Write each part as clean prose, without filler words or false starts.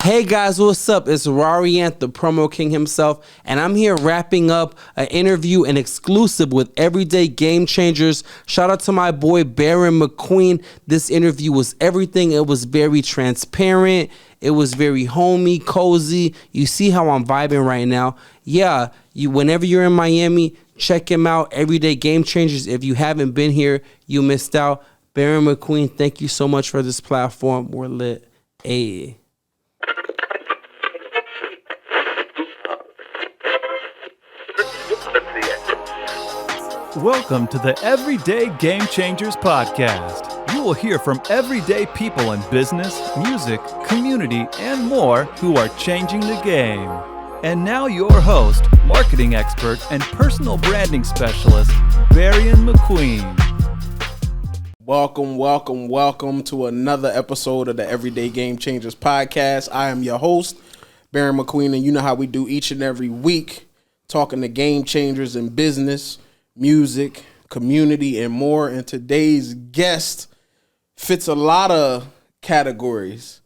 Hey guys, what's up? It's Rarri Ant, the promo king himself, and I'm here wrapping up an interview, an exclusive with Everyday Game Changers. Shout out to my boy Barion McQueen. This interview was everything. It was very transparent. It was very homey, cozy. You see how I'm vibing right now. Yeah, whenever you're in Miami, check him out. Everyday Game Changers. If you haven't been here, you missed out. Barion McQueen, thank you so much for this platform. We're lit. Ayy. Welcome to the Everyday Game Changers podcast. You will hear from everyday people in business, music, community, and more who are changing the game. And now your host, marketing expert, and personal branding specialist, Barion McQueen. Welcome to another episode of the Everyday Game Changers podcast. I am your host, Barion McQueen, and you know how we do each and every week, talking to game changers in business, music, community, and more. And today's guest fits a lot of categories.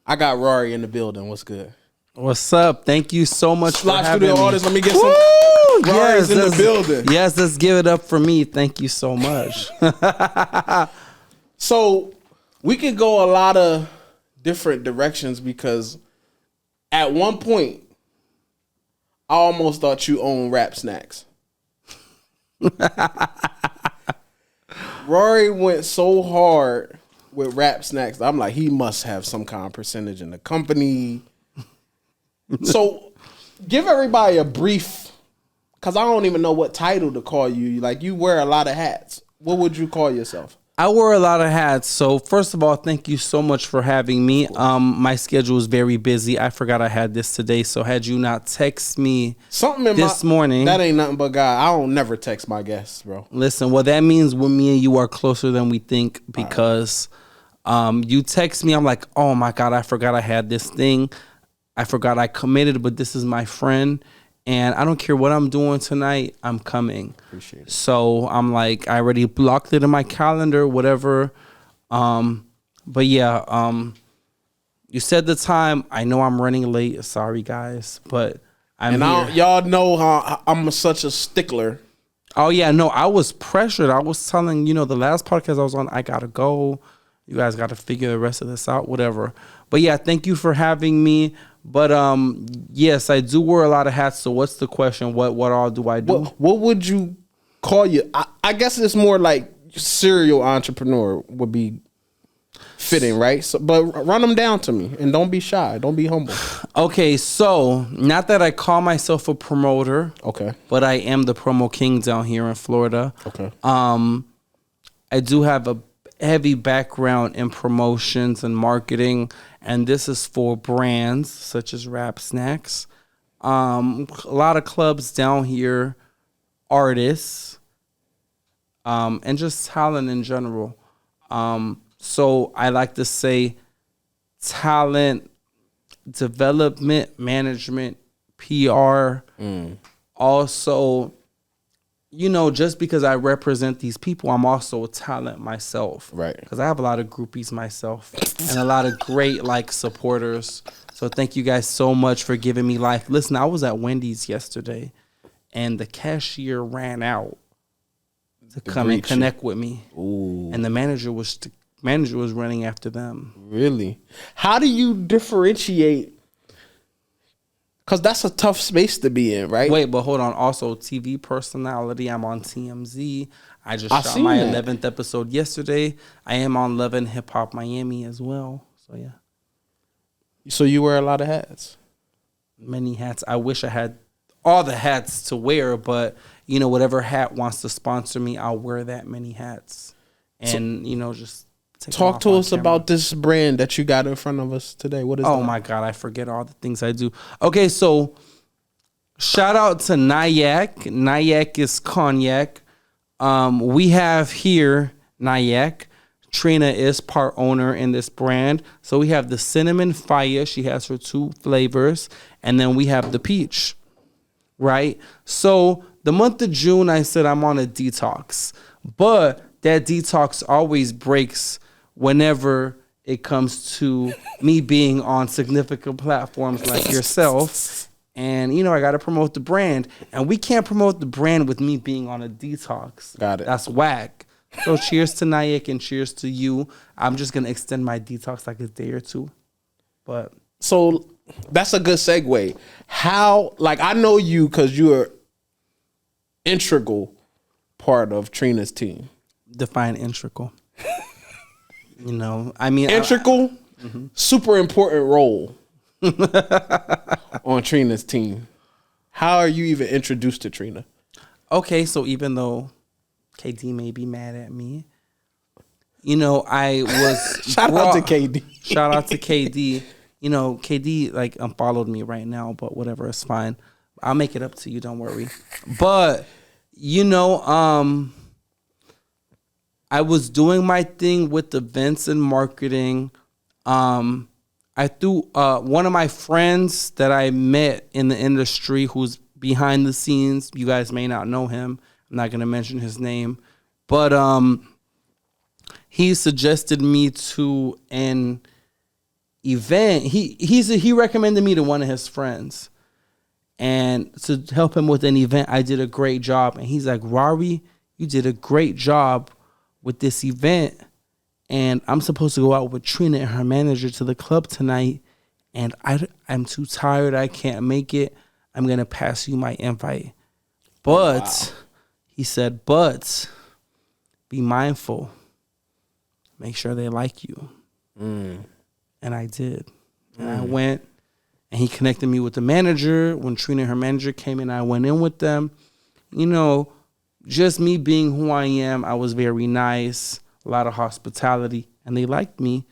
I got Rarri in the building. What's good? What's up? Thank you so much for having me. Artist. Let me get some. Rarri's in the building. Yes, let's give it up for me. Thank you so much. So we could go a lot of different directions because at one point I almost thought you owned Rap Snacks. Rarri went so hard with Rap Snacks. I'm like, he must have some kind of percentage in the company. So give everybody a brief, because I don't even know what title to call you. Like, you wear a lot of hats. What would you call yourself? I wear a lot of hats. So first of all, thank you so much for having me. My schedule is very busy. I forgot I had this today. So had you not text me this morning. That ain't nothing but God. I don't never text my guests, bro. Listen, well, that means when me and you are closer than we think, because you text me. I'm like, oh my God, I forgot I had this thing. I forgot I committed, but this is my friend. And I don't care what I'm doing tonight, I'm coming. Appreciate it. So I'm like, I already blocked it in my calendar, whatever. But yeah, you said the time. I know I'm running late. Sorry, guys, but I'm here. Y'all know how I'm such a stickler. Oh, yeah, no, I was pressured. I was telling, the last podcast I was on, I got to go. You guys got to figure the rest of this out, whatever. But yeah, thank you for having me. But yes, I do wear a lot of hats. So what's the question? What all do I do? What would you call you? I guess it's more like serial entrepreneur would be fitting, right? So, but run them down to me and don't be shy. Don't be humble. Okay, so not that I call myself a promoter. Okay. But I am the promo king down here in Florida. Okay. I do have a heavy background in promotions and marketing, and this is for brands such as Rap Snacks. A lot of clubs down here, artists, and just talent in general. So I like to say talent, development, management, PR. Also, just because I represent these people, I'm also a talent myself. Right. Because I have a lot of groupies myself and a lot of great, supporters. So thank you guys so much for giving me life. Listen, I was at Wendy's yesterday, and the cashier ran out to come and connect with me. Ooh. And the manager was running after them. Really? How do you differentiate? Because that's a tough space to be in, right? Wait, but hold on. Also, TV personality. I'm on TMZ. I shot my 11th episode yesterday. I am on Love and Hip Hop Miami as well. So, yeah. So you wear a lot of hats? Many hats. I wish I had all the hats to wear, but, whatever hat wants to sponsor me, I'll wear that many hats. And, just... Talk to us about this brand that you got in front of us today. What is that? Oh, my God. I forget all the things I do. Okay, so shout out to Nyack. Nyack is cognac. We have here Nyack. Trina is part owner in this brand. So we have the cinnamon fire. She has her 2 flavors. And then we have the peach, right? So the month of June, I said I'm on a detox. But that detox always breaks whenever it comes to me being on significant platforms like yourself. And, you know, I got to promote the brand. And we can't promote the brand with me being on a detox. Got it. That's whack. So cheers to Nayek and cheers to you. I'm just going to extend my detox like a day or two. But so that's a good segue. How, like, I know you because you're integral part of Trina's team. define integral. You know, I mean, integral, super important role on Trina's team. How are you even introduced to Trina? Okay, so even though KD may be mad at me, you know, I was Shout out to KD. Shout out to KD. You know, KD like unfollowed me right now, but whatever, it's fine. I'll make it up to you, don't worry. But you know, I was doing my thing with events and marketing. I threw one of my friends that I met in the industry who's behind the scenes. You guys may not know him. I'm not going to mention his name. But he suggested me to an event. He recommended me to one of his friends. And to help him with an event, I did a great job. And he's like, Rarri, you did a great job with this event. And I'm supposed to go out with Trina and her manager to the club tonight. And I'm too tired. I can't make it. I'm going to pass you my invite. But, he said, but be mindful. Make sure they like you. And I did. And I went. And he connected me with the manager. When Trina and her manager came in, I went in with them. You know, just me being who I am, I was very nice, a lot of hospitality, and they liked me.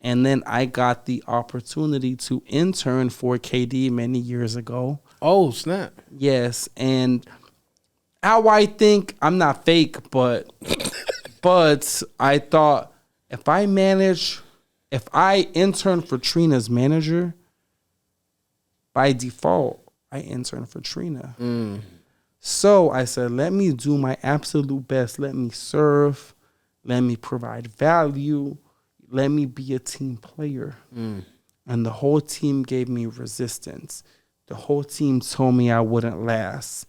And then I got the opportunity to intern for KD many years ago. Oh, snap. Yes, and how I think, I'm not fake, but I thought if I intern for Trina's manager, by default, I intern for Trina. So I said, let me do my absolute best. Let me serve. Let me provide value. Let me be a team player. And the whole team gave me resistance. The whole team told me I wouldn't last.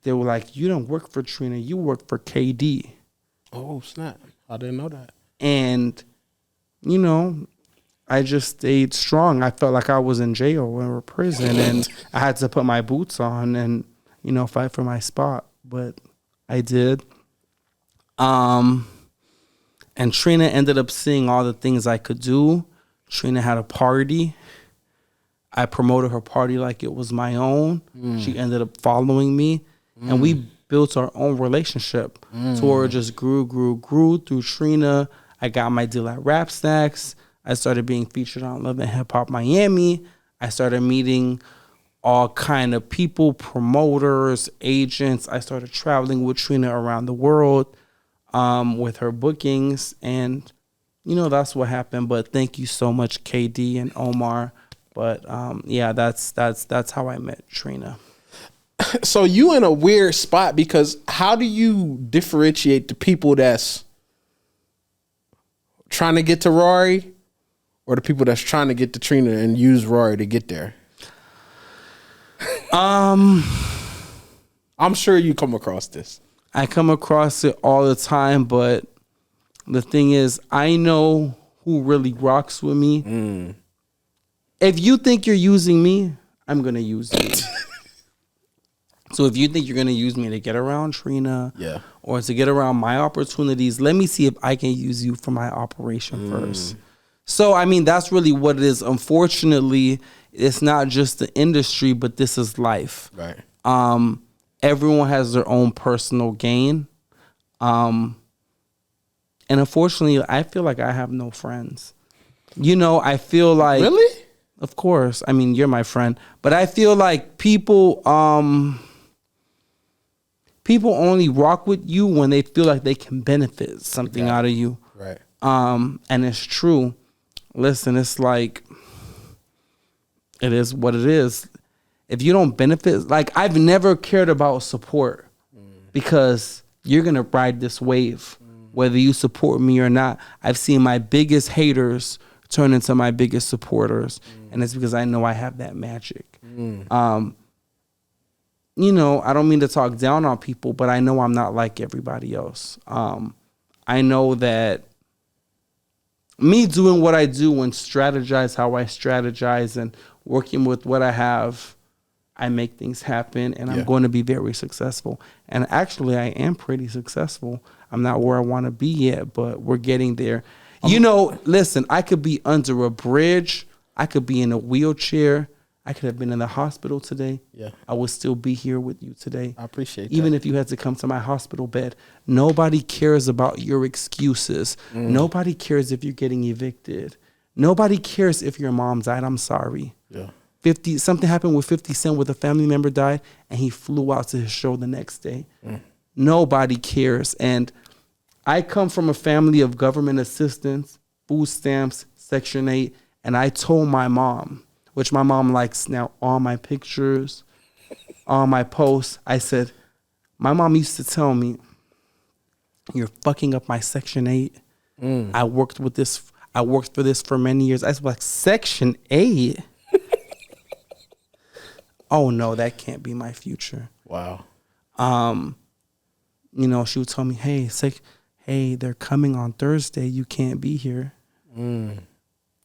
They were like, you don't work for Trina. You work for KD. Oh, snap. I didn't know that. And, you know, I just stayed strong. I felt like I was in jail or prison, and I had to put my boots on and, you know, fight for my spot. But I did. And Trina ended up seeing all the things I could do. Trina had a party. I promoted her party like it was my own. She ended up following me, and we built our own relationship. So it just grew through Trina. I got my deal at Rap Snacks. I started being featured on Love and Hip Hop Miami. I started meeting all kind of people, promoters, agents. I started traveling with Trina around the world with her bookings. And, you know, that's what happened. But thank you so much, KD and Omar. But, yeah, that's how I met Trina. So you in a weird spot because how do you differentiate the people that's trying to get to Rarri or the people that's trying to get to Trina and use Rarri to get there? I'm sure you come across this. I come across it all the time, but the thing is, I know who really rocks with me. If you think you're using me, I'm going to use you. So if you think you're going to use me to get around Trina or to get around my opportunities, let me see if I can use you for my operation first. So, I mean, that's really what it is. Unfortunately, it's not just the industry, but this is life. Right. Everyone has their own personal gain. And unfortunately, I feel like I have no friends. You know, I feel like... Really? Of course. I mean, you're my friend. But I feel like people only rock with you when they feel like they can benefit something out of you. Right. And it's true. Listen, it's like, it is what it is. If you don't benefit, like I've never cared about support because you're going to ride this wave, whether you support me or not. I've seen my biggest haters turn into my biggest supporters. And it's because I know I have that magic. You know, I don't mean to talk down on people, but I know I'm not like everybody else. I know that me doing what I do and strategize how I strategize and working with what I have, I make things happen, and I'm going to be very successful. And actually, I am pretty successful. I'm not where I want to be yet, but we're getting there. You know, listen, I could be under a bridge. I could be in a wheelchair. I could have been in the hospital today. Yeah, I would still be here with you today. I appreciate that. Even if you had to come to my hospital bed. Nobody cares about your excuses. Nobody cares if you're getting evicted. Nobody cares if your mom died. I'm sorry. Yeah. Something happened with 50 Cent with a family member died, and he flew out to his show the next day. Nobody cares. And I come from a family of government assistance, food stamps, Section 8, and I told my mom, which my mom likes now, all my pictures, all my posts. I said, my mom used to tell me, you're fucking up my Section 8. I worked for this for many years. I was like, Section 8? Oh no, that can't be my future. Wow. You know, she would tell me, hey, they're coming on Thursday. You can't be here.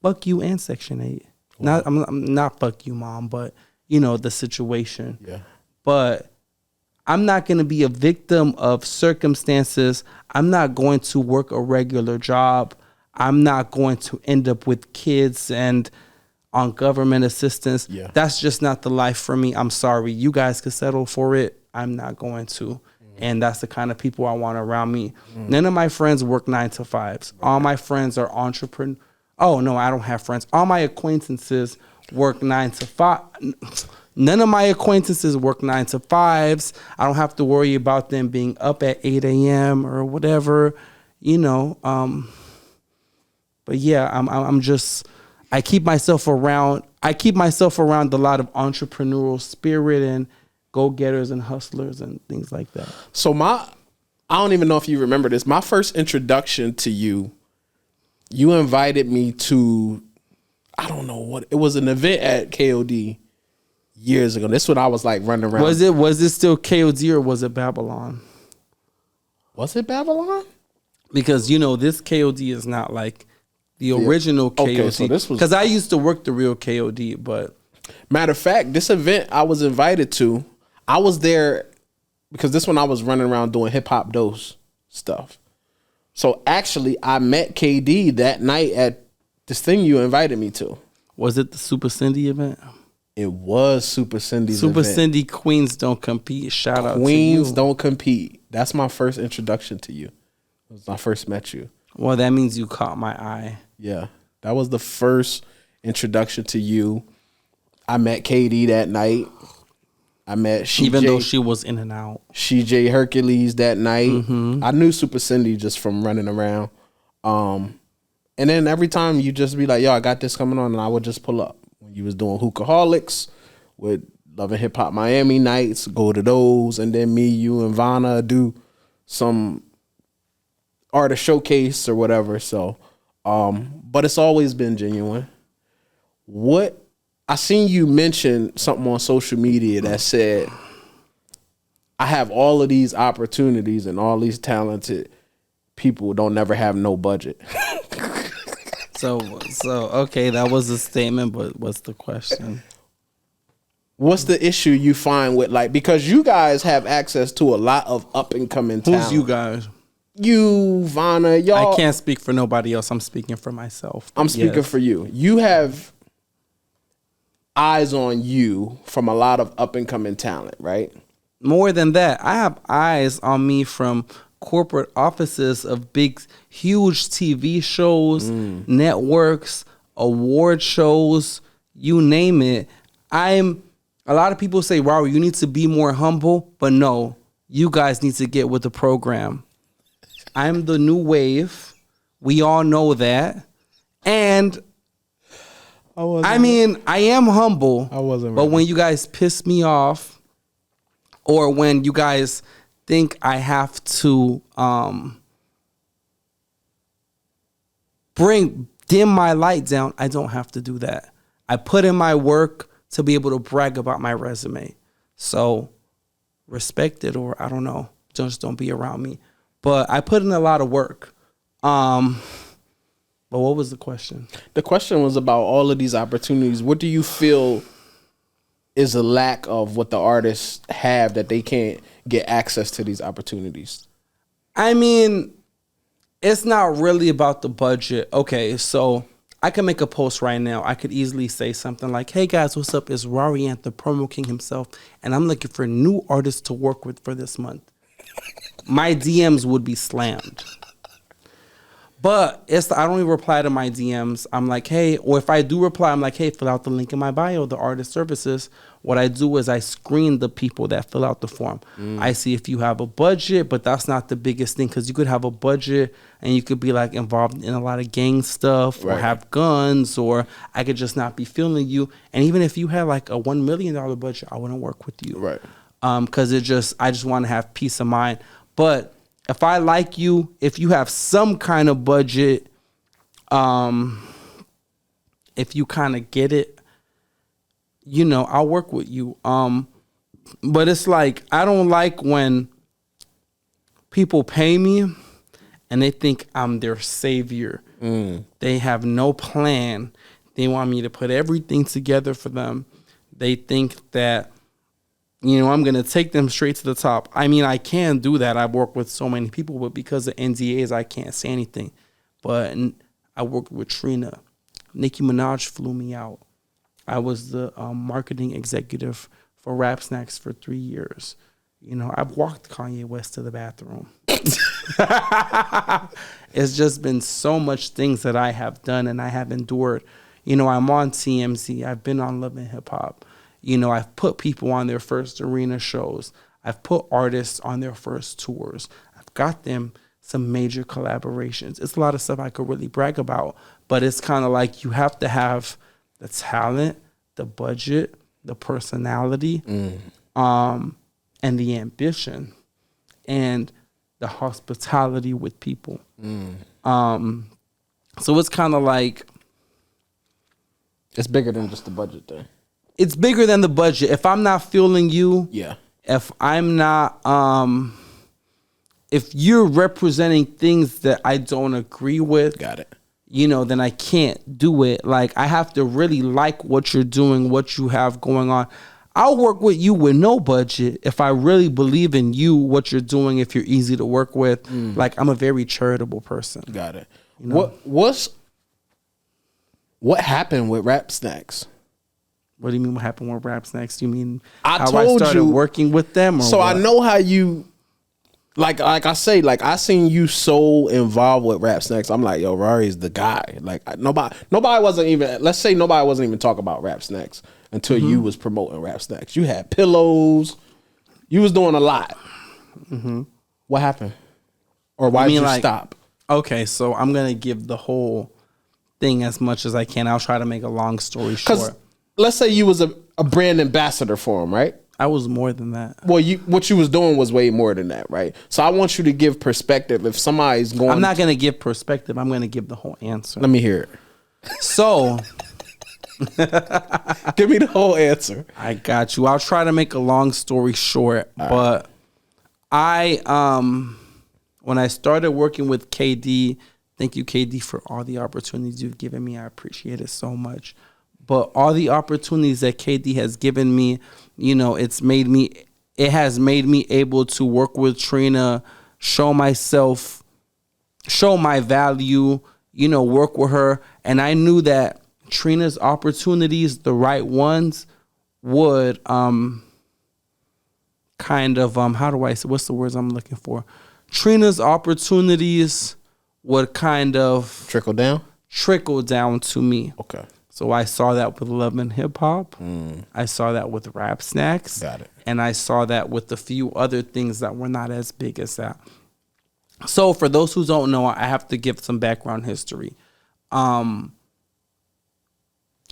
Fuck you and Section 8. Wow. I'm not fuck you, Mom, but you know the situation. Yeah. But I'm not going to be a victim of circumstances. I'm not going to work a regular job. I'm not going to end up with kids and on government assistance. Yeah. That's just not the life for me. I'm sorry. You guys could settle for it. I'm not going to. And that's the kind of people I want around me. None of my friends work 9 to 5s. All my friends are entrepreneurs. Oh, no, I don't have friends. All my acquaintances work 9 to 5. None of my acquaintances work 9 to 5s. I don't have to worry about them being up at 8 a.m. or whatever, you know. But yeah, I'm just, I keep myself around a lot of entrepreneurial spirit and go-getters and hustlers and things like that. So I don't even know if you remember this. My first introduction to you invited me to, I don't know what, it was an event at KOD years ago. This is when I was like running around. Was it still KOD or was it Babylon? Was it Babylon? Because, you know, this KOD is not like the original KOD. Okay, so this was, because I used to work the real KOD, but. Matter of fact, this event I was invited to, I was there because this one I was running around doing hip hop dose stuff. So actually, I met KD that night at this thing you invited me to. Was it the Super Cindy event? It was Super Cindy's Super event. Cindy Queens Don't Compete. Shout out to you. Queens Don't Compete. That's my first introduction to you. It was when I first met you. Well, that means you caught my eye. Yeah. That was the first introduction to you. I met KD that night. I met CJ. Even though she was in and out. CJ Hercules that night. I knew Super Cindy just from running around. And then every time you just be like, yo, I got this coming on, and I would just pull up. When you was doing Hookaholics with Love and Hip Hop Miami nights, go to those, and then me, you, and Vanna do some artist showcase or whatever. So, but it's always been genuine. I seen you mention something on social media that said, I have all of these opportunities and all these talented people don't never have no budget. So okay, that was a statement, but what's the question? What's the issue you find with, like, because you guys have access to a lot of up and coming talent. Who's you guys? You, Vanna, y'all. I can't speak for nobody else. I'm speaking for myself. I'm speaking for you. You have eyes on you from a lot of up and coming talent, right? More than that, I have eyes on me from corporate offices of big, huge TV shows, networks, award shows, you name it. A lot of people say, wow, you need to be more humble, but no, you guys need to get with the program. I'm the new wave. We all know that. And I mean, I am humble. I wasn't. But when you guys piss me off, or when you guys think I have to dim my light down, I don't have to do that. I put in my work to be able to brag about my resume. So respect it, or I don't know, just don't be around me. But I put in a lot of work. But what was the question? The question was about all of these opportunities. What do you feel is a lack of what the artists have that they can't get access to these opportunities? I mean, it's not really about the budget. Okay, so I can make a post right now. I could easily say something like, hey guys, what's up? It's Rarri Ant, the promo king himself, and I'm looking for new artists to work with for this month. My DMs would be slammed. But I don't even reply to my DMs. I'm like, hey, or if I do reply, I'm like, hey, fill out the link in my bio, the artist services. What I do is I screen the people that fill out the form. I see if you have a budget, but that's not the biggest thing, because you could have a budget and you could be like involved in a lot of gang stuff, or have guns, or I could just not be feeling you. And even if you had like a $1 million budget, I wouldn't work with you. Right. Because I just want to have peace of mind. But if I like you, if you have some kind of budget, if you kind of get it, you know, I'll work with you. But it's like, I don't like when people pay me and they think I'm their savior. They have no plan. They want me to put everything together for them. They think that, you know, I'm going to take them straight to the top. I mean, I can do that. I've worked with so many people, but because of NDAs, I can't say anything. But I worked with Trina. Nicki Minaj flew me out. I was the marketing executive for Rap Snacks for 3 years. You know, I've walked Kanye West to the bathroom. It's just been so much things that I have done and I have endured. You know, I'm on TMZ. I've been on Love and Hip Hop. You know, I've put people on their first arena shows. I've put artists on their first tours. I've got them some major collaborations. It's a lot of stuff I could really brag about, but it's kind of like you have to have the talent, the budget, the personality, and the ambition, and the hospitality with people. So it's kind of like, it's bigger than just the budget thing. It's bigger than the budget. If I'm not feeling you, if I'm not, if you're representing things that I don't agree with, got it, you know, then I can't do it. Like, I have to really like what you're doing, what you have going on. I'll work with you with no budget if I really believe in you, what you're doing, if you're easy to work with. Like, I'm a very charitable person. Got it. You know? What happened with Rap Snacks? What do you mean what happened with Rap Snacks? Do you mean I how I started working with them? Or so what? I know how you, like I say, like I seen you so involved with Rap Snacks. I'm like, yo, Rarri's the guy. Like nobody wasn't even, let's say nobody wasn't even talking about Rap Snacks until you was promoting Rap Snacks. You had pillows. You was doing a lot. What happened? Or why did you stop? Okay, so I'm going to give the whole thing as much as I can. I'll try to make a long story short. Let's say you was a brand ambassador for him, right? I was more than that. Well, what you was doing was way more than that, right? So I want you to give perspective. If somebody's going, I'm not going to give perspective. I'm going to give the whole answer. Let me hear it. So, give me the whole answer. I got you. I'll try to make a long story short, but when I started working with KD, thank you, KD, for all the opportunities you've given me. I appreciate it so much. But all the opportunities that KD has given me, you know, it has made me able to work with Trina, show myself, show my value, you know, work with her. And I knew that Trina's opportunities, the right ones, would kind of, how do I say, what's the words I'm looking for? Trina's opportunities would kind of trickle down to me. Okay. So I saw that with Love and Hip Hop. I saw that with Rap Snacks. Got it. And I saw that with a few other things that were not as big as that. So for those who don't know, I have to give some background history. In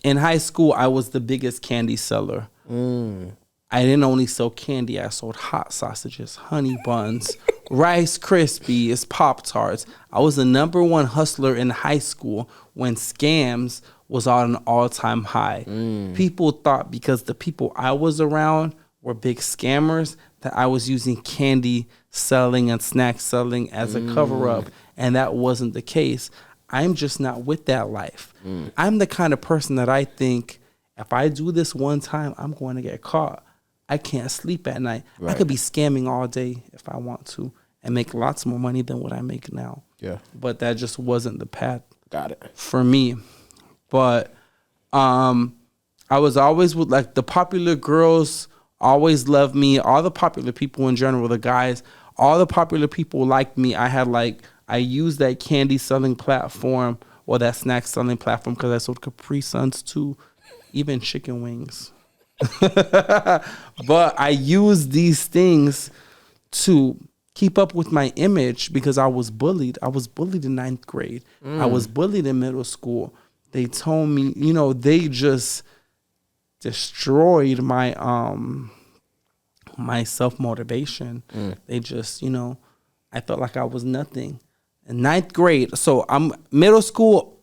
high school, I was the biggest candy seller. I didn't only sell candy. I sold hot sausages, honey buns, Rice Krispies, Pop-Tarts. I was the number one hustler in high school when scams was on an all-time high. People thought because the people I was around were big scammers that I was using candy selling and snack selling as a cover-up, and that wasn't the case. I'm just not with that life. I'm the kind of person that I think if I do this one time, I'm going to get caught. I can't sleep at night. Right. I could be scamming all day if I want to and make lots more money than what I make now. Yeah. But that just wasn't the path. Got it. For me. But I was always with, like, the popular girls always loved me. All the popular people in general, the guys, all the popular people liked me. I used that candy selling platform or that snack selling platform because I sold Capri Suns too, even chicken wings. But I used these things to keep up with my image because I was bullied. I was bullied in 9th grade. I was bullied in middle school. They told me, they just destroyed my my self-motivation. They just, I felt like I was nothing. In 9th grade, so I'm middle school,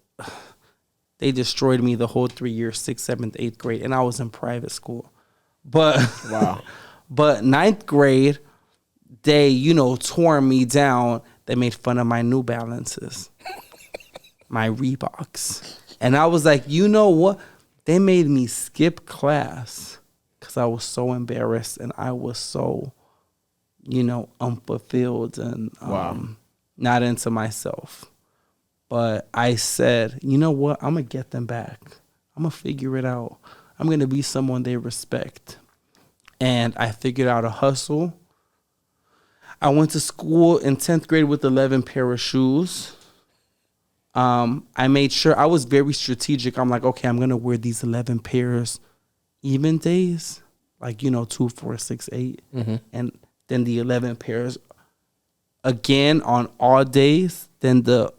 they destroyed me the whole 3 years, 6th, 7th, 8th grade, and I was in private school. But wow. But 9th grade, they, tore me down. They made fun of my New Balances, my Reeboks. And I was like, you know what? They made me skip class because I was so embarrassed and I was so, unfulfilled and not into myself. But I said, you know what? I'm going to get them back. I'm going to figure it out. I'm going to be someone they respect. And I figured out a hustle. I went to school in 10th grade with 11 pair of shoes. I made sure I was very strategic. I'm like, okay, I'm going to wear these 11 pairs even days, like, 2, 4, 6, 8. And then the 11 pairs again on odd days. Then the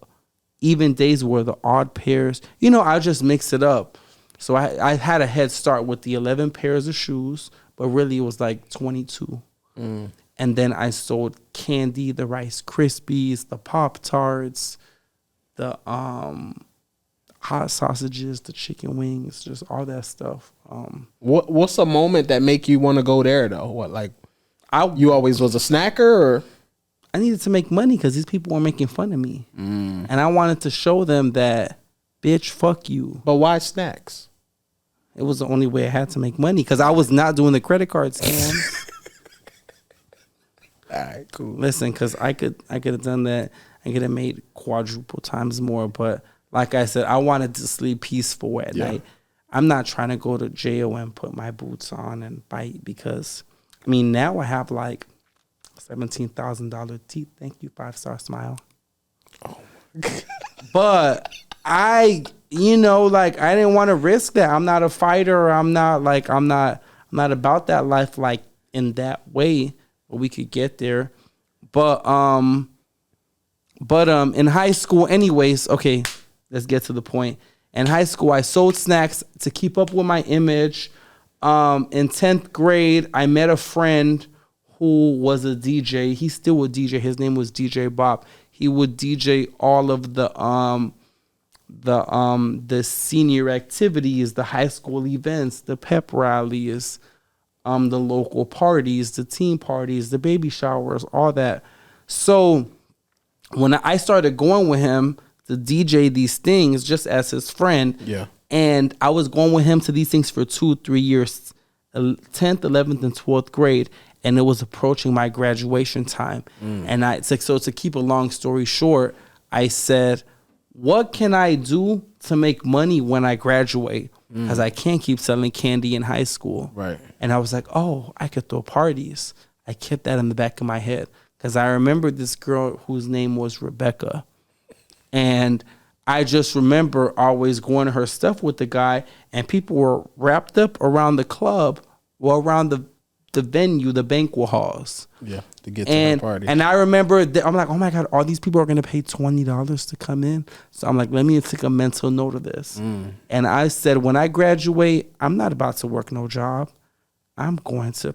even days were the odd pairs. I just mix it up. So I had a head start with the 11 pairs of shoes, but really it was like 22. And then I sold candy, the Rice Krispies, the Pop-Tarts, the hot sausages, the chicken wings, just all that stuff. What's a moment that make you want to go there though? What, like, you always was a snacker, or? I needed to make money because these people were making fun of me. And I wanted to show them that, bitch, fuck you. But why snacks? It was the only way I had to make money because I was not doing the credit card scam. All right, cool. Listen, because I could have done that. I could have made quadruple times more. But like I said, I wanted to sleep peaceful at night. I'm not trying to go to jail and put my boots on and bite because, now I have like $17,000 teeth. Thank you, 5-star smile. Oh my God. But I didn't want to risk that. I'm not a fighter. I'm not about that life like in that way. But we could get there. But in high school, anyways, okay, let's get to the point. In high school, I sold snacks to keep up with my image. In 10th grade, I met a friend who was a DJ. He still would DJ. His name was DJ Bob. He would DJ all of the senior activities, the high school events, the pep rallies, the local parties, the team parties, the baby showers, all that. So when I started going with him to DJ these things just as his friend, and I was going with him to these things for 2-3 years, 10th, 11th, and 12th grade, and it was approaching my graduation time. And so to keep a long story short, I said, what can I do to make money when I graduate? Because I can't keep selling candy in high school. Right. And I was like, oh, I could throw parties. I kept that in the back of my head because I remember this girl whose name was Rebecca. And I just remember always going to her stuff with the guy, and people were wrapped up around the club or around the venue, the banquet halls. Yeah, to get to the party. And I remember, I'm like, oh my God, all these people are going to pay $20 to come in. So I'm like, let me take a mental note of this. And I said, when I graduate, I'm not about to work no job. I'm going to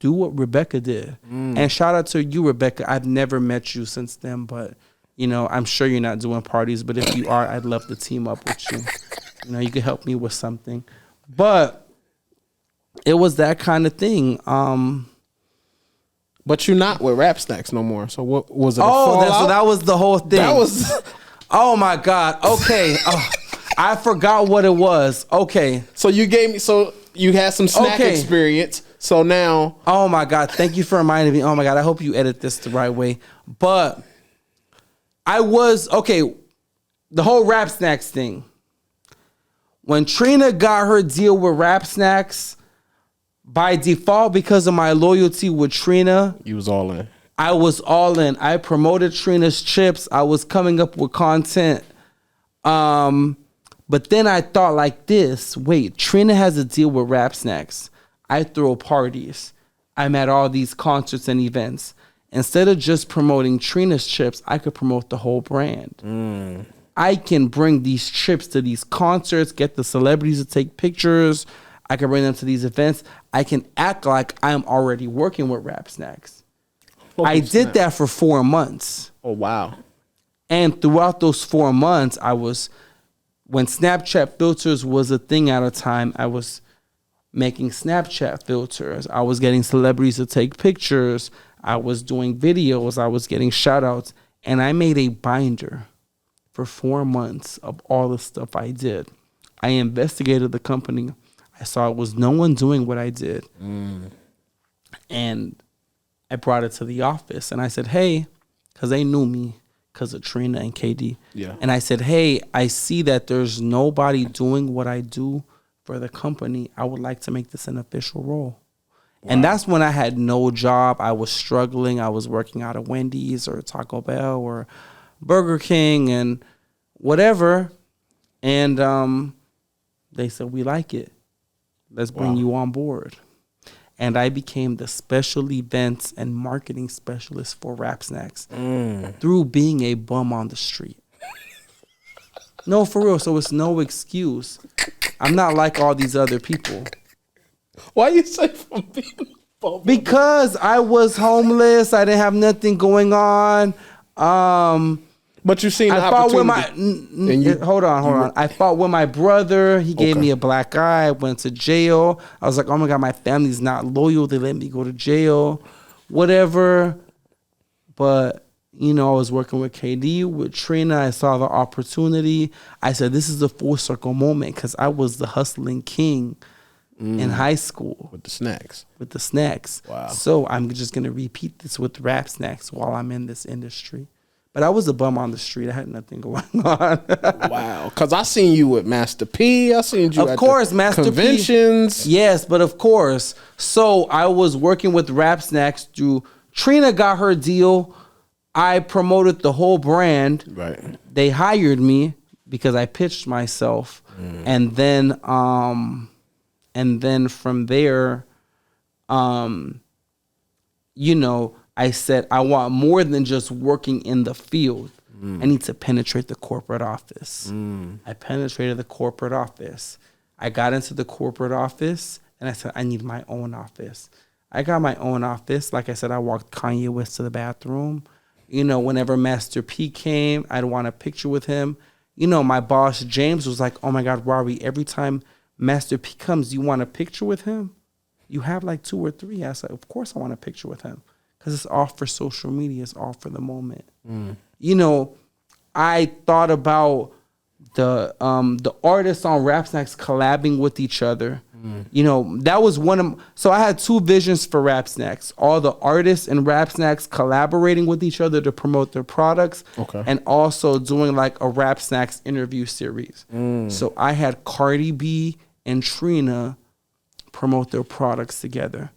do what Rebecca did. And shout out to you, Rebecca. I've never met you since then, but you know, I'm sure you're not doing parties, but if you are, I'd love to team up with you. You know, you could help me with something. But it was that kind of thing. But you're not with Rap Snacks no more. So what was it? So that was the whole thing. That was. Oh my God. Okay. I forgot what it was. Okay. So you had some snack experience. So now. Oh my God. Thank you for reminding me. Oh my God. I hope you edit this the right way. But the whole Rap Snacks thing. When Trina got her deal with Rap Snacks, by default, because of my loyalty with Trina, you was all in. I was all in. I promoted Trina's chips. I was coming up with content. But then I thought like this, wait, Trina has a deal with Rap Snacks. I throw parties. I'm at all these concerts and events. Instead of just promoting Trina's chips, I could promote the whole brand. I can bring these chips to these concerts, get the celebrities to take pictures. I can bring them to these events. I can act like I'm already working with Rap Snacks. I did that for 4 months. Oh, wow. And throughout those 4 months, when Snapchat filters was a thing at a time, I was making Snapchat filters. I was getting celebrities to take pictures. I was doing videos. I was getting shout outs. And I made a binder for 4 months of all the stuff I did. I investigated the company. I saw it was no one doing what I did. And I brought it to the office. And I said, hey, because they knew me because of Trina and KD. Yeah. And I said, hey, I see that there's nobody doing what I do for the company. I would like to make this an official role. Wow. And that's when I had no job. I was struggling. I was working out of Wendy's or Taco Bell or Burger King and whatever. And they said, we like it. Let's bring you on board. And I became the special events and marketing specialist for Rap Snacks through being a bum on the street. No, for real. So it's no excuse. I'm not like all these other people. Why you say from being a bum? Because I was homeless. I didn't have nothing going on. But you seen the opportunity. Hold on. I fought with my brother. He gave me a black eye. I went to jail. I was like, oh my God, my family's not loyal. They let me go to jail. Whatever. But, you know, I was working with KD, with Trina. I saw the opportunity. I said, this is a full circle moment because I was the hustling king in high school. With the snacks. Wow. So I'm just going to repeat this with Rap Snacks while I'm in this industry. But I was a bum on the street. I had nothing going on. Wow. Because I seen you with Master P. I seen you at the Master conventions. P. Yes, but of course. So I was working with Rap Snacks through Trina got her deal. I promoted the whole brand. Right. They hired me because I pitched myself. And then from there, you know, I said, I want more than just working in the field. I need to penetrate the corporate office. I penetrated the corporate office. I got into the corporate office and I said, I need my own office. I got my own office. Like I said, I walked Kanye West to the bathroom. You know, whenever Master P came, I'd want a picture with him. You know, my boss, James, was like, oh my God, Rarri, every time Master P comes, you want a picture with him? You have like 2 or 3. I said, of course I want a picture with him. Because it's all for social media. It's all for the moment. You know, I thought about the artists on Rap Snacks collabing with each other. You know, that was so I had 2 visions for Rap Snacks. All the artists in Rap Snacks collaborating with each other to promote their products. And also doing like a Rap Snacks interview series. So I had Cardi B and Trina promote their products together.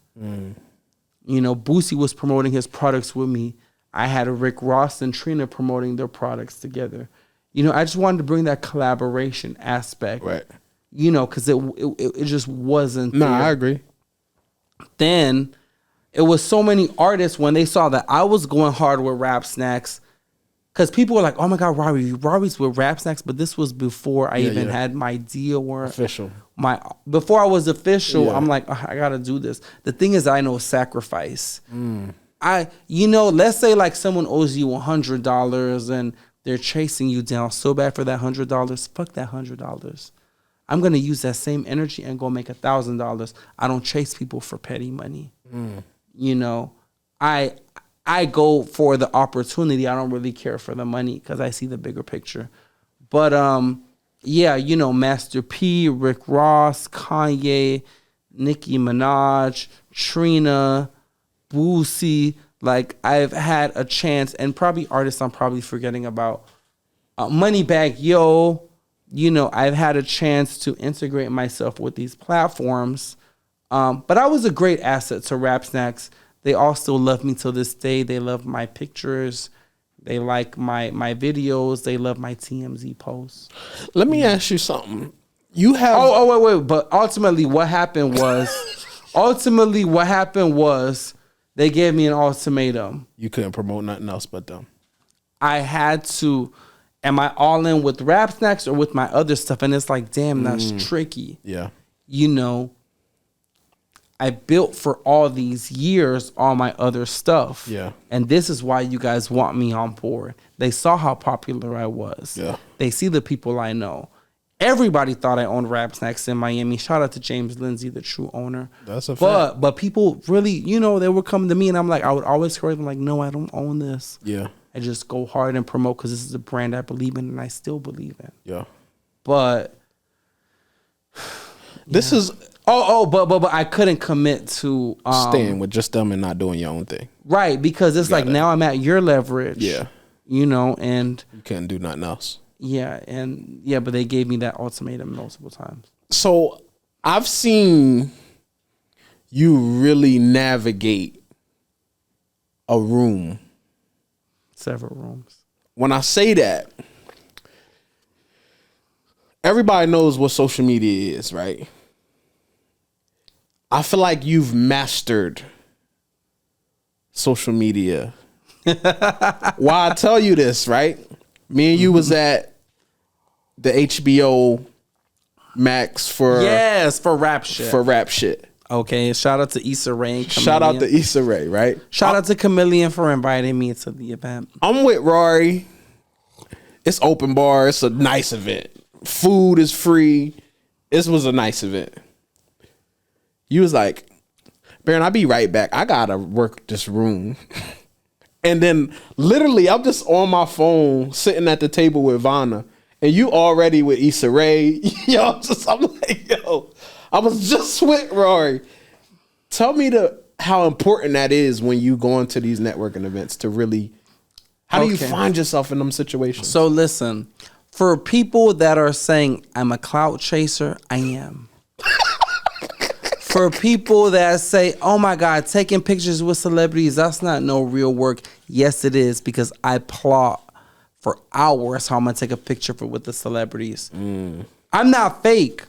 You know, Boosie was promoting his products with me. I had a Rick Ross and Trina promoting their products together. You know, I just wanted to bring that collaboration aspect. Right. You know, because it just wasn't there. I agree. Then it was so many artists when they saw that I was going hard with Rap Snacks, Because people were like, oh my God, Rarri's with Rap Snacks, but this was before I even had my deal or official. Before I was official, Yeah. I'm like, oh, I gotta do this. The thing is, I know sacrifice. Let's say like someone owes you $100 and they're chasing you down so bad for that $100. Fuck that $100. I'm gonna use that same energy and go make $1,000. I don't chase people for petty money. You know, I go for the opportunity. I don't really care for the money because I see the bigger picture. But yeah, you know, Master P, Rick Ross, Kanye, Nicki Minaj, Trina, Boosie. Like, I've had a chance, and probably artists I'm probably forgetting about. Moneybagg Yo, you know, I've had a chance to integrate myself with these platforms. But I was a great asset to Rap Snacks. They all still love me till this day. They love my pictures. They like my videos. They love my TMZ posts. Let me ask you something. You have wait. But ultimately what happened was they gave me an ultimatum. You couldn't promote nothing else but them. I had to, am I all in with Rap Snacks or with my other stuff? And it's like, damn, that's tricky. Yeah. You know, I built for all these years all my other stuff. Yeah. And this is why you guys want me on board. They saw how popular I was. Yeah. They see the people I know. Everybody thought I owned Rap Snacks in Miami. Shout out to James Lindsay, the true owner. That's a fact. But people really, you know, they would come to me and I'm like, I would always correct them like, no, I don't own this. Yeah. I just go hard and promote because this is a brand I believe in and I still believe in. Yeah. But this is but I couldn't commit to staying with just them and not doing your own thing. Right, because it's like now I'm at your leverage. Yeah. You know, and you couldn't do nothing else. Yeah, but they gave me that ultimatum multiple times. So I've seen you really navigate a room. Several rooms. When I say that, everybody knows what social media is, right? I feel like you've mastered social media. Why I tell you this, right? Me and you was at the HBO Max for rap shit. For rap shit. Okay, shout out to Issa Rae. Shout out to Issa Rae, right? Shout out to Chameleon for inviting me to the event. I'm with Rarri. It's open bar. It's a nice event. Food is free. This was a nice event. You was like, Baron, I'll be right back. I gotta work this room. And then literally I'm just on my phone sitting at the table with Vanna. And you already with Issa Rae. I'm like, I was just with Rarri. Tell me how important that is when you go into these networking events to really, how do you find yourself in them situations? So listen, for people that are saying I'm a clout chaser, I am. For people that say, oh my God, taking pictures with celebrities, that's not no real work. Yes, it is, because I plot for hours how I'm going to take a picture with the celebrities. I'm not fake,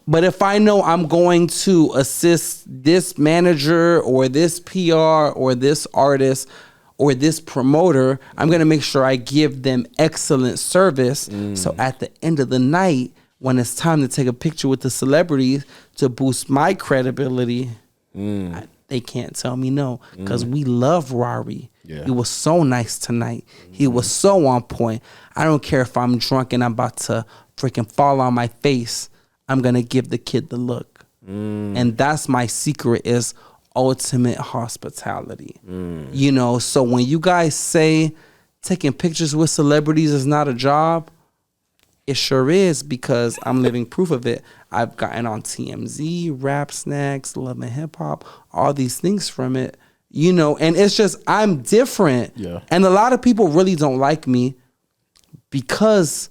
but if I know I'm going to assist this manager or this PR or this artist or this promoter, I'm going to make sure I give them excellent service. So at the end of the night, when it's time to take a picture with the celebrities to boost my credibility, they can't tell me no, because we love Rarri. Yeah. He was so nice tonight. He was so on point. I don't care if I'm drunk and I'm about to freaking fall on my face. I'm going to give the kid the look. And that's my secret, is ultimate hospitality. You know, so when you guys say taking pictures with celebrities is not a job, it sure is, because I'm living proof of it. I've gotten on TMZ, Rap Snacks, Love and Hip Hop, all these things from it, you know, and it's just, I'm different. Yeah. And a lot of people really don't like me because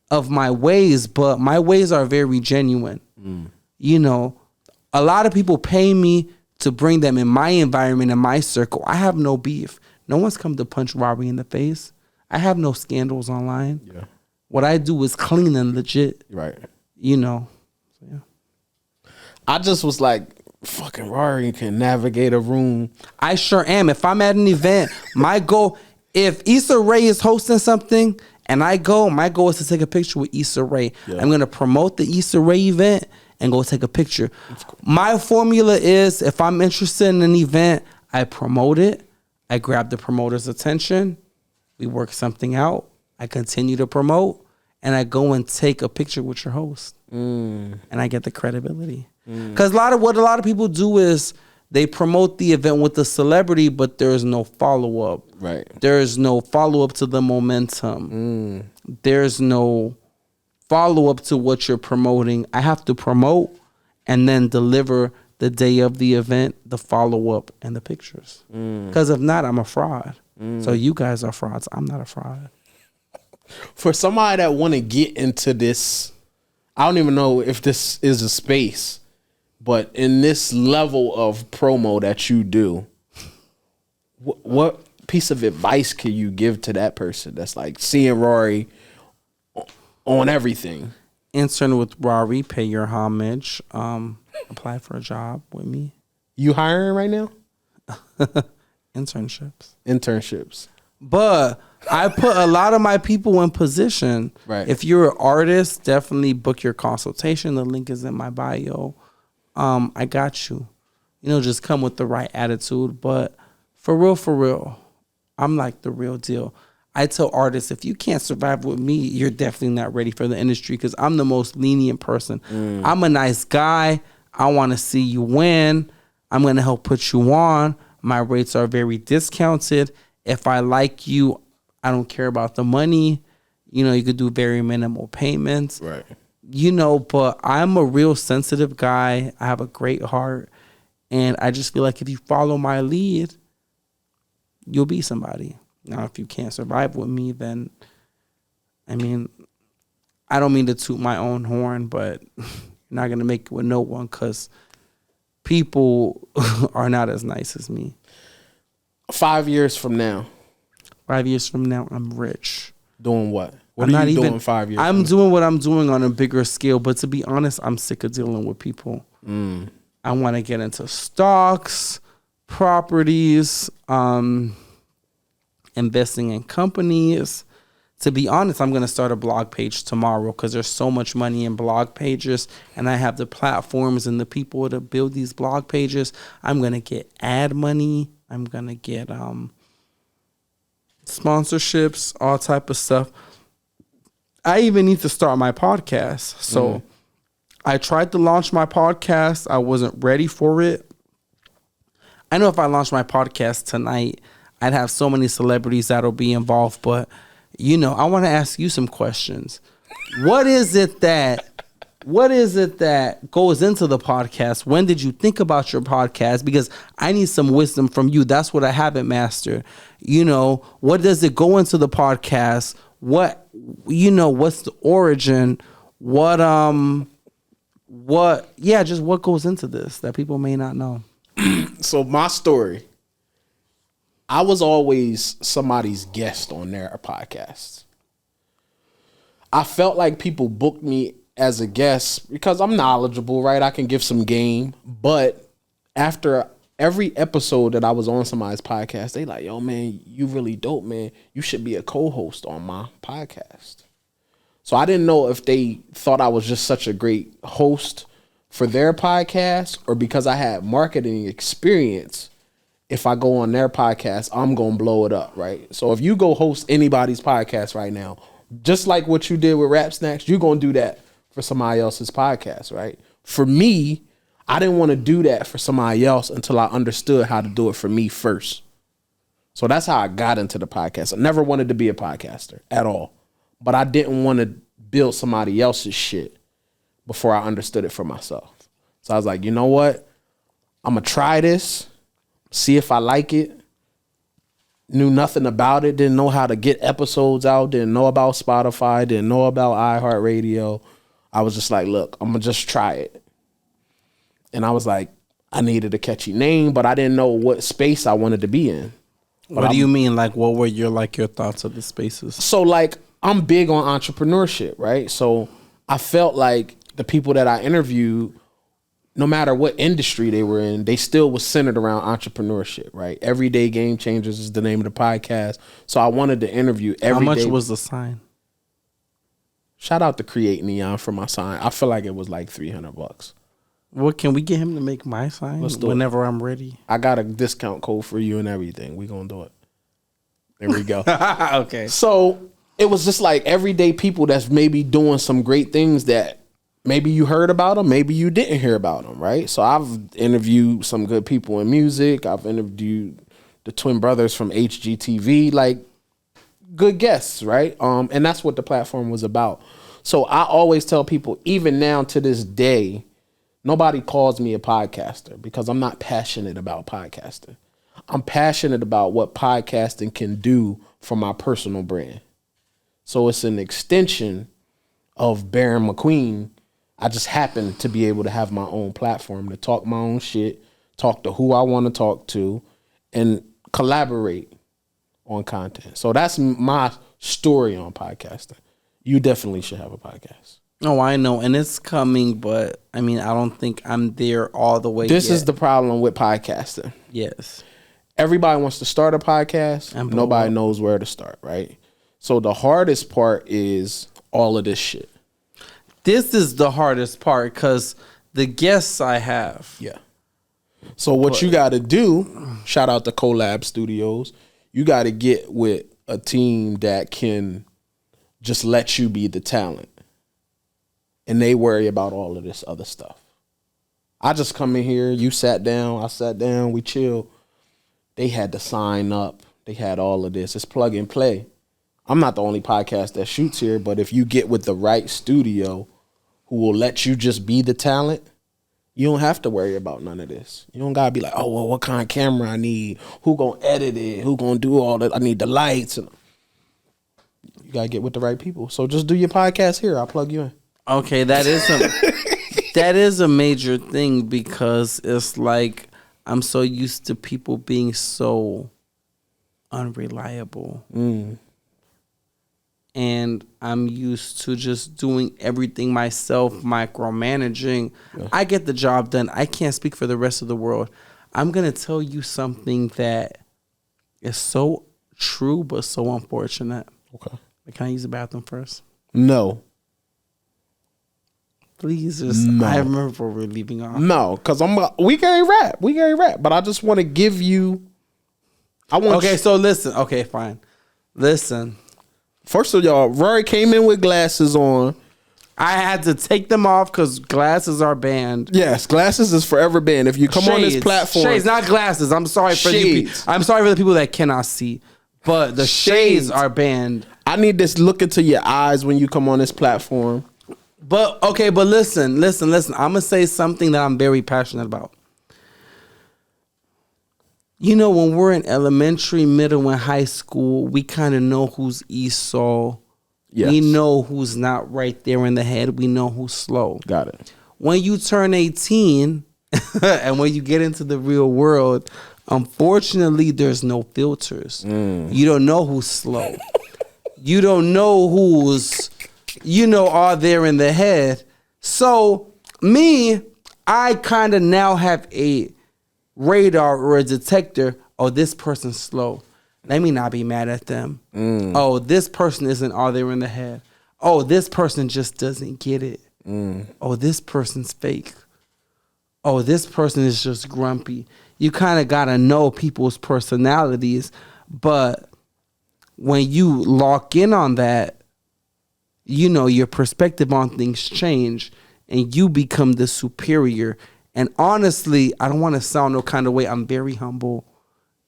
of my ways, but my ways are very genuine. You know, a lot of people pay me to bring them in my environment, in my circle. I have no beef. No one's come to punch Rarri in the face. I have no scandals online. Yeah. What I do is clean and legit. Right. You know. So, yeah. I just was like, fucking Rarri can navigate a room. I sure am. If I'm at an event, my goal, If Issa Rae is hosting something and I go, my goal is to take a picture with Issa Rae. Yeah. I'm going to promote the Issa Rae event and go take a picture. Cool. My formula is if I'm interested in an event, I promote it. I grab the promoter's attention. We work something out. I continue to promote. And I go and take a picture with your host. And I get the credibility. Because what a lot of people do is they promote the event with the celebrity, but there's no follow-up. Right. There's no follow-up to the momentum. There's no follow-up to what you're promoting. I have to promote and then deliver the day of the event, the follow-up, and the pictures. Because if not, I'm a fraud. So you guys are frauds. I'm not a fraud. For somebody that want to get into this, I don't even know if this is a space, but in this level of promo that you do, what piece of advice can you give to that person that's like seeing Rarri on everything? Intern with Rarri, pay your homage, apply for a job with me. You hiring right now? Internships. But I put a lot of my people in position. Right. If you're an artist, definitely book your consultation. The link is in my bio. I got you. Just come with the right attitude. But for real, I'm like the real deal. I tell artists, if you can't survive with me, you're definitely not ready for the industry because I'm the most lenient person. I'm a nice guy. I want to see you win. I'm going to help put you on. My rates are very discounted. If I like you, I don't care about the money. You could do very minimal payments. Right. But I'm a real sensitive guy. I have a great heart. And I just feel like if you follow my lead, you'll be somebody. Now, if you can't survive with me, then, I don't mean to toot my own horn, but you're not going to make it with no one because people are not as nice as me. 5 years from now. 5 years from now, I'm rich. Doing what? What are you doing 5 years I'm doing what I'm doing on a bigger scale, but to be honest, I'm sick of dealing with people. I want to get into stocks, properties, investing in companies. To be honest, I'm going to start a blog page tomorrow because there's so much money in blog pages and I have the platforms and the people to build these blog pages. I'm going to get ad money. I'm going to get sponsorships, all type of stuff. I even need to start my podcast. So I tried to launch my podcast. I wasn't ready for it. I know if I launched my podcast tonight, I'd have so many celebrities that'll be involved. But, I want to ask you some questions. What is it that goes into the podcast? When did you think about your podcast? Because I need some wisdom from you. That's what I haven't mastered. What does it go into the podcast? What's the origin? What goes into this that people may not know? So my story, I was always somebody's guest on their podcast. I felt like people booked me as a guest because I'm knowledgeable, right? I can give some game. But after every episode that I was on somebody's podcast, they like, yo, man, you really dope, man. You should be a co-host on my podcast. So I didn't know if they thought I was just such a great host for their podcast or because I had marketing experience. If I go on their podcast, I'm going to blow it up, right? So if you go host anybody's podcast right now, just like what you did with Rap Snacks, you're going to do that for somebody else's podcast, right? For me, I didn't want to do that for somebody else until I understood how to do it for me first. So that's how I got into the podcast. I never wanted to be a podcaster at all, but I didn't want to build somebody else's shit before I understood it for myself. So I was like, you know what? I'm going to try this, see if I like it. Knew nothing about it, didn't know how to get episodes out, didn't know about Spotify, didn't know about iHeartRadio. I was just like, look, I'm going to just try it. And I was like, I needed a catchy name, but I didn't know what space I wanted to be in. What do you mean? Like, what were your thoughts of the spaces? So, like, I'm big on entrepreneurship, right? So I felt like the people that I interviewed no matter what industry they were in, they still was centered around entrepreneurship, right? Everyday Game Changers is the name of the podcast. So I wanted to interview every How much day. was the sign? Shout out to Create Neon for my sign. I feel like it was like $300. What can we get him to make my sign whenever I'm ready? I got a discount code for you and everything. We gonna do it. There we go. Okay. So it was just like everyday people that's maybe doing some great things that maybe you heard about them, maybe you didn't hear about them, right? So I've interviewed some good people in music. I've interviewed the twin brothers from HGTV, like good guests, right? And that's what the platform was about. So I always tell people, even now to this day, nobody calls me a podcaster because I'm not passionate about podcasting. I'm passionate about what podcasting can do for my personal brand. So it's an extension of Barion McQueen. I just happen to be able to have my own platform to talk my own shit, talk to who I want to talk to, and collaborate on content. So that's my story on podcasting. You definitely should have a podcast. Oh, I know. And it's coming, but I mean, I don't think I'm there all the way This yet. is the problem with podcasting. Yes. Everybody wants to start a podcast. And Nobody knows where to start, right? So the hardest part is all of this shit. This is the hardest part because the guests I have. Yeah. So what you got to do, shout out to Collab Studios, you got to get with a team that can just let you be the talent. And they worry about all of this other stuff. I just come in here, you sat down, I sat down, we chill. They had to sign up. They had all of this. It's plug and play. I'm not the only podcast that shoots here, but if you get with the right studio who will let you just be the talent, you don't have to worry about none of this. You don't got to be like, oh, well, what kind of camera I need? Who going to edit it? Who going to do all that? I need the lights. You got to get with the right people. So just do your podcast here. I'll plug you in. Okay, that is a major thing because it's like I'm so used to people being so unreliable. And I'm used to just doing everything myself, micromanaging. Yeah. I get the job done. I can't speak for the rest of the world. I'm going to tell you something that is so true but so unfortunate. Okay. Can I use the bathroom first? No. Please just, no. I remember we're leaving off. No, because we can't rap. We can't rap. But I just want to give you. So listen. Okay, fine. Listen. First of all, Rarri came in with glasses on. I had to take them off because glasses are banned. Yes, glasses is forever banned. If you come on this platform, shades, not glasses. I'm sorry for you. I'm sorry for the people that cannot see, but the shades are banned. I need this look into your eyes when you come on this platform. But listen. I'm gonna say something that I'm very passionate about. You know, when we're in elementary, middle, and high school, we kind of know who's Esau. Yes. We know who's not right there in the head. We know who's slow. Got it. When you turn 18 and when you get into the real world, unfortunately, there's no filters. You don't know who's slow. You don't know who's, all there in the head. So me, I kind of now have a radar or a detector. Oh, this person's slow. Let me not be mad at them. Oh, this person isn't all there in the head. Oh, this person just doesn't get it. Oh, this person's fake. Oh, this person is just grumpy. You kind of got to know people's personalities. But when you lock in on that, your perspective on things change and you become the superior. And honestly, I don't want to sound no kind of way. I'm very humble.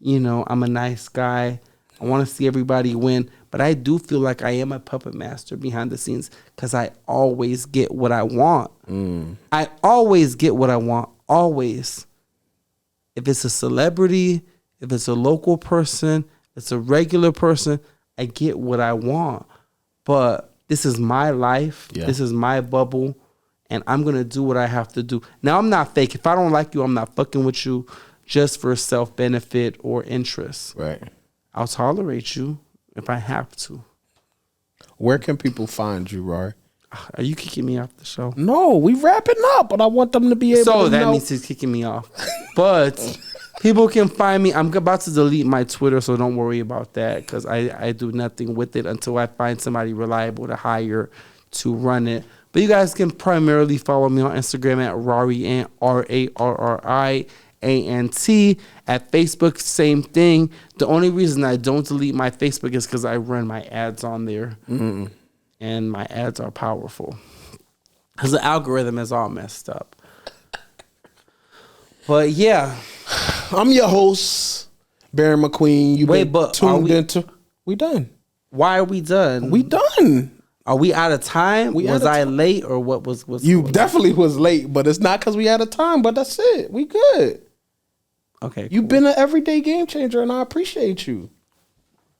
I'm a nice guy. I want to see everybody win. But I do feel like I am a puppet master behind the scenes because I always get what I want. I always get what I want. Always. If it's a celebrity, if it's a local person, if it's a regular person, I get what I want. But this is my life. Yeah. This is my bubble. And I'm going to do what I have to do. Now, I'm not fake. If I don't like you, I'm not fucking with you just for self-benefit or interest. Right. I'll tolerate you if I have to. Where can people find you, Rarri? Are you kicking me off the show? No, we wrapping up, but I want them to be able to So that know. means he's kicking me off. But people can find me. I'm about to delete my Twitter, so don't worry about that because I do nothing with it until I find somebody reliable to hire to run it. But you guys can primarily follow me on Instagram at Rarri Ant, RarriAnt. At Facebook, same thing. The only reason I don't delete my Facebook is because I run my ads on there. Mm-mm. And my ads are powerful. Because the algorithm is all messed up. But yeah. I'm your host, Barion McQueen. You tuned into. We done. Why are we done? We done. Are we out of time? Was I late or what was you definitely was late, but it's not because we out of time, but that's it. We good. Okay. You've been an everyday game changer, and I appreciate you.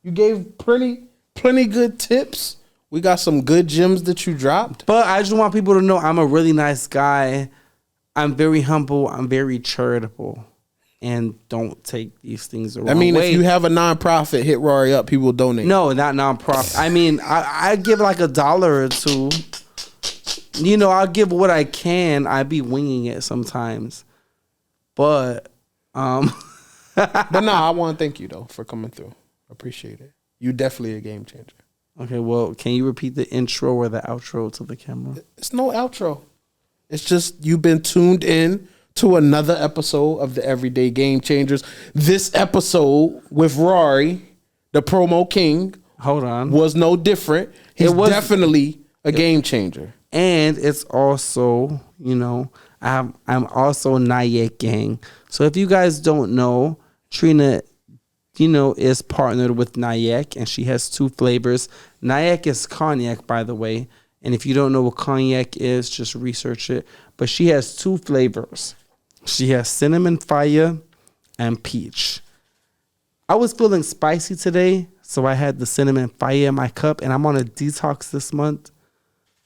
You gave plenty good tips. We got some good gems that you dropped. But I just want people to know I'm a really nice guy. I'm very humble. I'm very charitable. And don't take these things the wrong way. If you have a nonprofit, hit Rarri up. People will donate. No, not nonprofit. I mean, I give like $1 or $2. You know, I'll give what I can. I be winging it sometimes. But, But no, I want to thank you, though, for coming through. Appreciate it. You definitely a game changer. Okay, well, can you repeat the intro or the outro to the camera? It's no outro. It's just you've been tuned in to another episode of the Everyday Game Changers. This episode with Rarri, the promo king, was no different. He's definitely a game changer. And it's also, you know, I'm also Nayek gang. So if you guys don't know, Trina, you know, is partnered with Nayek, and she has 2 flavors. Nayek is cognac, by the way. And if you don't know what cognac is, just research it. But she has 2 flavors. She has cinnamon fire and peach. I was feeling spicy today, so I had the cinnamon fire in my cup, and I'm on a detox this month.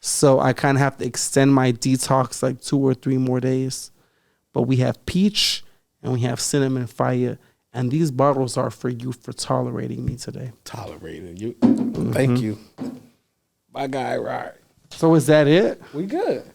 So I kind of have to extend my detox like 2 or 3 more days. But we have peach and we have cinnamon fire. And these bottles are for you for tolerating me today. Tolerating you. Mm-hmm. Thank you. My guy, right. So is that it? We good.